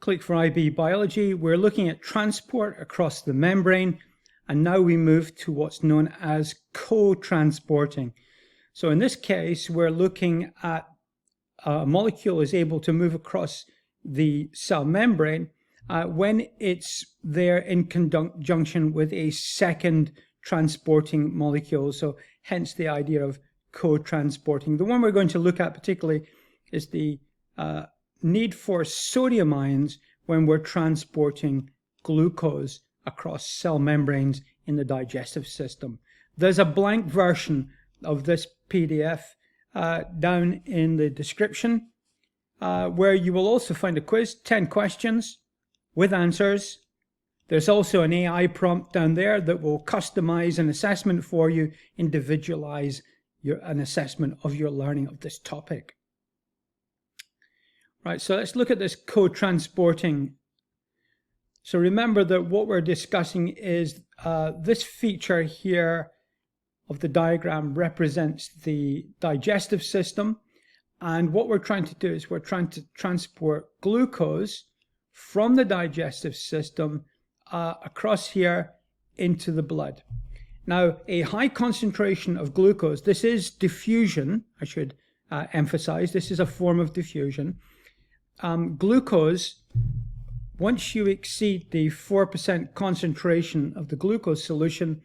Click for IB Biology. We're looking at transport across the membrane, and now we move to what's known as co-transporting. So in this case, we're looking at a molecule is able to move across the cell membrane when it's there in conjunction with a second transporting molecule. So hence the idea of co-transporting. The one we're going to look at particularly is the need for sodium ions when we're transporting glucose across cell membranes in the digestive system. There's a blank version of this PDF down in the description where you will also find a quiz, 10 questions with answers. There's also an AI prompt down there that will customize an assessment for you, individualize an assessment of your learning of this topic. Right, so let's look at this co-transporting. So remember that what we're discussing is this feature here of the diagram represents the digestive system, and what we're trying to do is we're trying to transport glucose from the digestive system across here into the blood. Now, a high concentration of glucose, this is diffusion, I should emphasize, this is a form of diffusion. Glucose, once you exceed the 4% concentration of the glucose solution,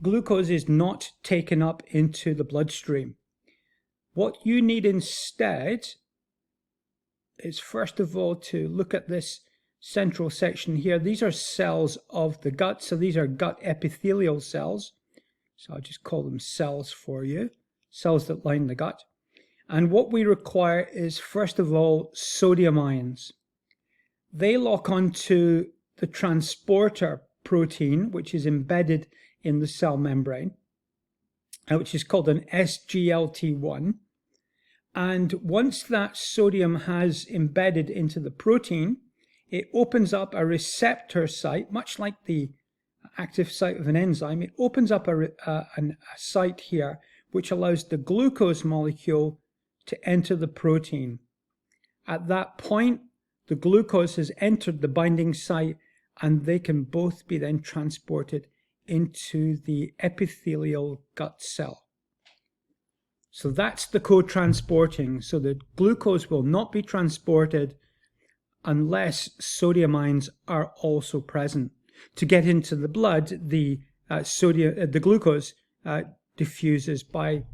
glucose is not taken up into the bloodstream. What you need instead is, first of all, to look at this central section here. These are cells of the gut, so these are gut epithelial cells. So I'll just call them cells for you, cells that line the gut. And what we require is, first of all, sodium ions. They lock onto the transporter protein, which is embedded in the cell membrane, which is called an SGLT1. And once that sodium has embedded into the protein, it opens up a receptor site, much like the active site of an enzyme. It opens up a site here, which allows the glucose molecule to enter the protein. At that point, the glucose has entered the binding site, and they can both be then transported into the epithelial gut cell. So that's the co-transporting. So the glucose will not be transported unless sodium ions are also present. To get into the blood, the glucose diffuses by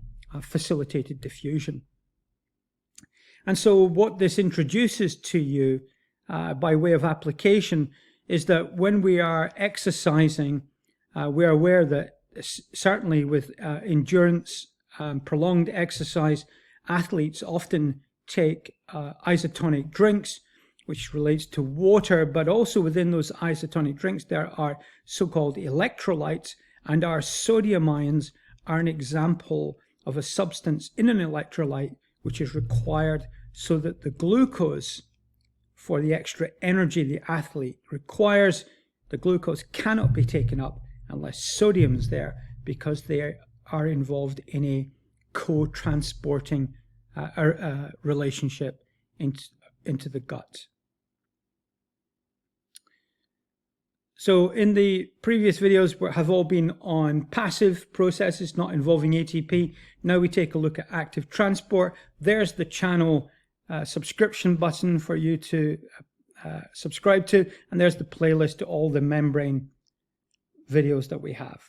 facilitated diffusion. And so what this introduces to you by way of application is that when we are exercising, we're aware that certainly with endurance, prolonged exercise, athletes often take isotonic drinks, which relates to water, but also within those isotonic drinks there are so-called electrolytes, and our sodium ions are an example of a substance in an electrolyte which is required so that the glucose, for the extra energy the athlete requires, the glucose cannot be taken up unless sodium is there, because they are involved in a co-transporting relationship into the gut. So in the previous videos have all been on passive processes not involving ATP. Now we take a look at active transport. There's the channel subscription button for you to subscribe to, and there's the playlist to all the membrane videos that we have.